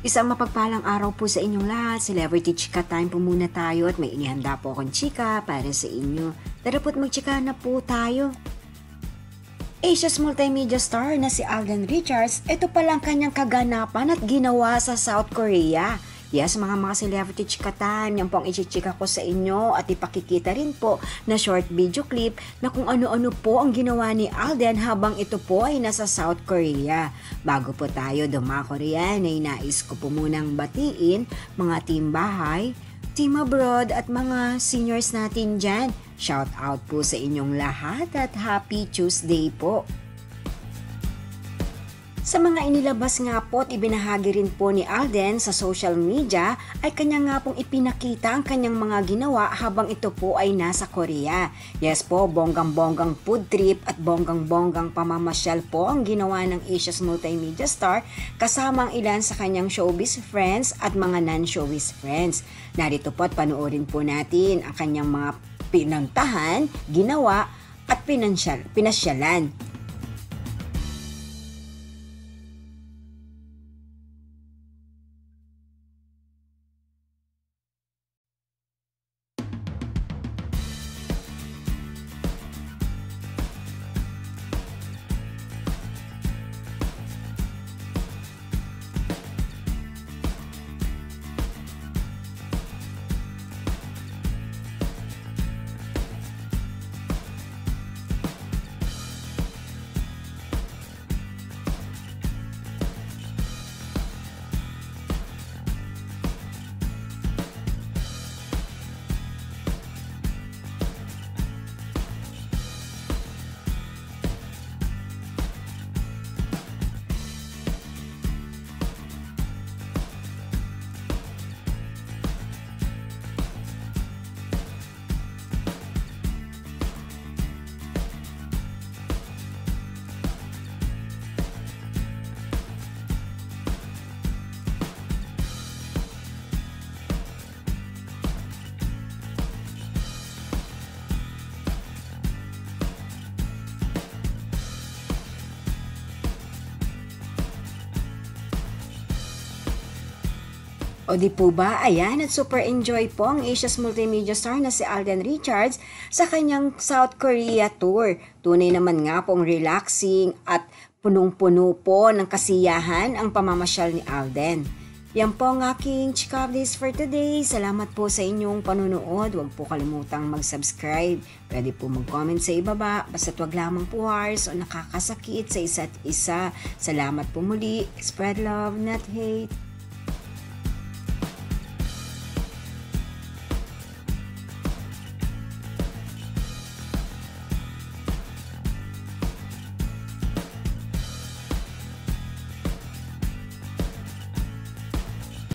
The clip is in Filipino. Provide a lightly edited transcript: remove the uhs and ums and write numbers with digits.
Isang mapagpalang araw po sa inyong lahat. Celebrity Chika Time po muna tayo at may inihanda po akong chika para sa inyo. Tara po't magchika na po tayo. Asia's multimedia star na si Alden Richards, ito palang kanyang kaganapan at ginawa sa South Korea. Yes, mga celebrity chika time, yan po ang ichichika ko sa inyo at ipakikita rin po na short video clip na kung ano-ano po ang ginawa ni Alden habang ito po ay nasa South Korea. Bago po tayo dumako riyan ay nais ko po munang batiin mga team bahay, team abroad at mga seniors natin dyan. Shout out po sa inyong lahat at happy Tuesday po. Sa mga inilabas nga po at ibinahagi rin po ni Alden sa social media ay kanya nga pong ipinakita ang kanyang mga ginawa habang ito po ay nasa Korea. Yes po, bonggang-bonggang food trip at bonggang-bonggang pamamasyal po ang ginawa ng Asia's multimedia star kasama ang ilan sa kanyang showbiz friends at mga non-showbiz friends. Narito po at panoorin po natin ang kanyang mga pinantahan, ginawa at pinasyalan. O di po ba, ayan at super enjoy po ang Asia's multimedia star na si Alden Richards sa kanyang South Korea tour. Tunay naman nga pong relaxing at punong-puno po ng kasiyahan ang pamamasyal ni Alden. Yan po ang aking chika updates for today. Salamat po sa inyong panunood. Huwag po kalimutang mag-subscribe. Pwede po mag-comment sa ibaba. Basta't wag lamang po harsh o nakakasakit sa isa't isa. Salamat po muli. Spread love, not hate.